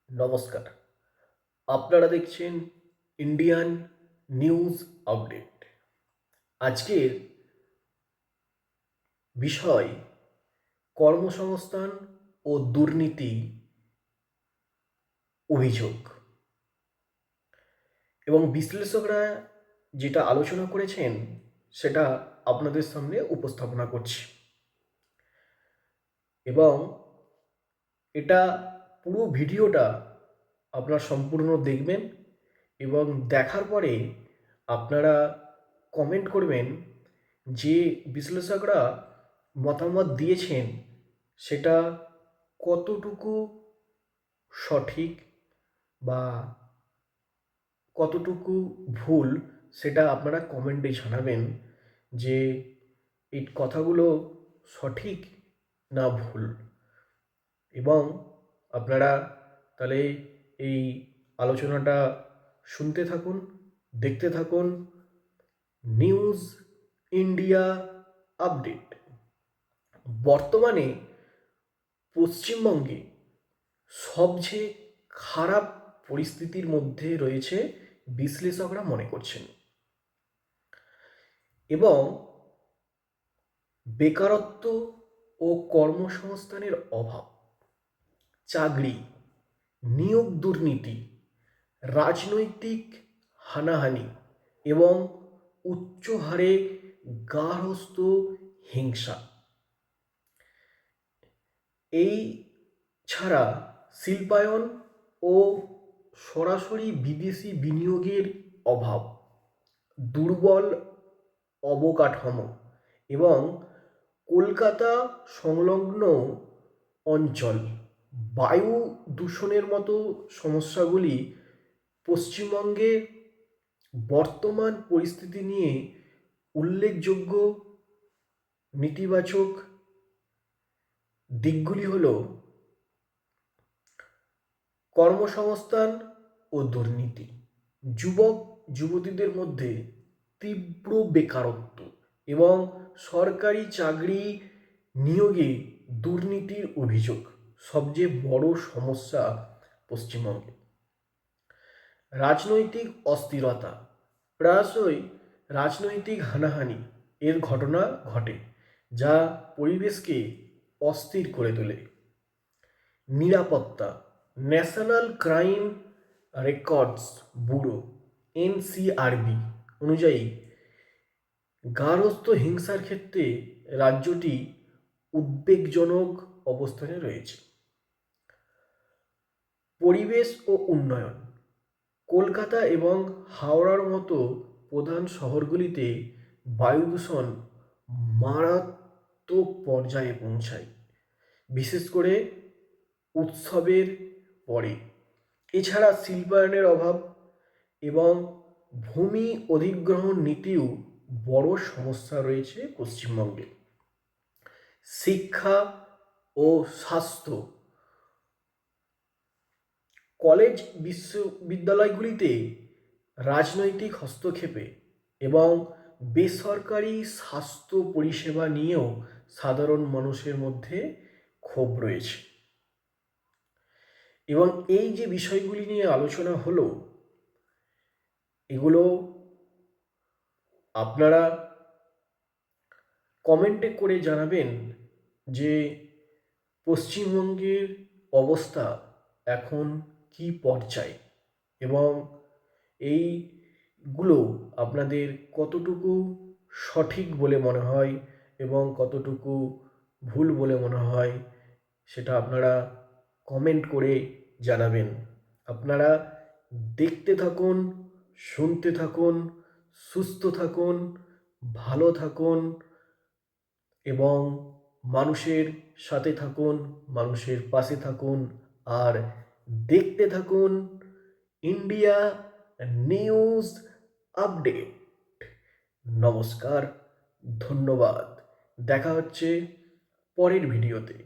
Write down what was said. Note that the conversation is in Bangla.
নমস্কার। আপনারা দেখছেন ইন্ডিয়ান নিউজ আপডেট। আজকের বিষয় কর্মসংস্থান ও দুর্নীতি অভিযোগ, এবং বিশ্লেষকরা যেটা আলোচনা করেছেন সেটা আপনাদের সামনে উপস্থাপনা করছি। এবং এটা পুরো ভিডিওটা আপনারা সম্পূর্ণ দেখবেন এবং দেখার পরে আপনারা কমেন্ট করবেন যে বিশ্লেষকরা মতামত দিয়েছেন সেটা কতটুকু সঠিক বা কতটুকু ভুল, সেটা আপনারা কমেন্টে জানাবেন যে এই কথাগুলো সঠিক না ভুল। এবং আপনারা তাহলে এই আলোচনাটা শুনতে থাকুন, দেখতে থাকুন। News India update. বর্তমানে পশ্চিমবঙ্গে সবচেয়ে খারাপ পরিস্থিতির মধ্যে রয়েছে বিশ্লেষকরা মনে করছেন, এবং বেকারত্ব ও কর্মসংস্থানের অভাব, চাকরি, নিয়োগ দুর্নীতি, রাজনৈতিক হানাহানি এবং উচ্চ হারে গার্হস্থ্য হিংসা, এই ছাড়া শিল্পায়ন ও সরাসরি বিদেশি বিনিয়োগের অভাব, দুর্বল অবকাঠামো এবং কলকাতা সংলগ্ন অঞ্চল বায়ু দূষণের মতো সমস্যাগুলি পশ্চিমবঙ্গের বর্তমান পরিস্থিতি নিয়ে উল্লেখযোগ্য নেতিবাচক দিকগুলি হল কর্মসংস্থান ও দুর্নীতি, যুবক যুবতীদের মধ্যে তীব্র বেকারত্ব এবং সরকারি চাকরি নিয়োগে দুর্নীতির অভিযোগ সবচেয়ে বড় সমস্যা পশ্চিমবঙ্গে। রাজনৈতিক অস্থিরতা, প্রায়শই রাজনৈতিক হানাহানি এর ঘটনা ঘটে যা পরিবেশকে অস্থির করে তোলে। নিরাপত্তা, national crime records bureau NCRB অনুযায়ী গার্হস্থ্য হিংসার ক্ষেত্রে রাজ্যটি উদ্বেগজনক অবস্থানে রয়েছে। পরিবেশ ও উন্নয়ন, কলকাতা এবং হাওড়ার মতো প্রধান শহরগুলিতে বায়ু দূষণ মারাত্মক পর্যায়ে পৌঁছায়, বিশেষ করে উৎসবের পরে। এছাড়া শিল্পায়নের অভাব এবং ভূমি অধিগ্রহণ নীতিও বড় সমস্যা রয়েছে পশ্চিমবঙ্গে। শিক্ষা ও স্বাস্থ্য, কলেজ বিশ্ববিদ্যালয়গুলিতে রাজনৈতিক হস্তক্ষেপে এবং বেসরকারি স্বাস্থ্য পরিষেবা নিয়েও সাধারণ মানুষের মধ্যে ক্ষোভ রয়েছে। এবং এই যে বিষয়গুলি নিয়ে আলোচনা হলো, এগুলো আপনারা কমেন্টে করে জানাবেন যে পশ্চিমবঙ্গের অবস্থা এখন কি পর্যায়ে, এবং এইগুলো আপনাদের কতটুকু সঠিক বলে মনে হয় এবং কতটুকু ভুল বলে মনে হয়, সেটা আপনারা কমেন্ট করে জানাবেন। আপনারা দেখতে থাকুন, শুনতে থাকুন, সুস্থ থাকুন, ভালো থাকুন এবং মানুষের সাথে থাকুন, মানুষের পাশে থাকুন, আর দেখতে থাকুন ইন্ডিয়া নিউজ আপডেট। নমস্কার, ধন্যবাদ। দেখা হচ্ছে পরের ভিডিওতে।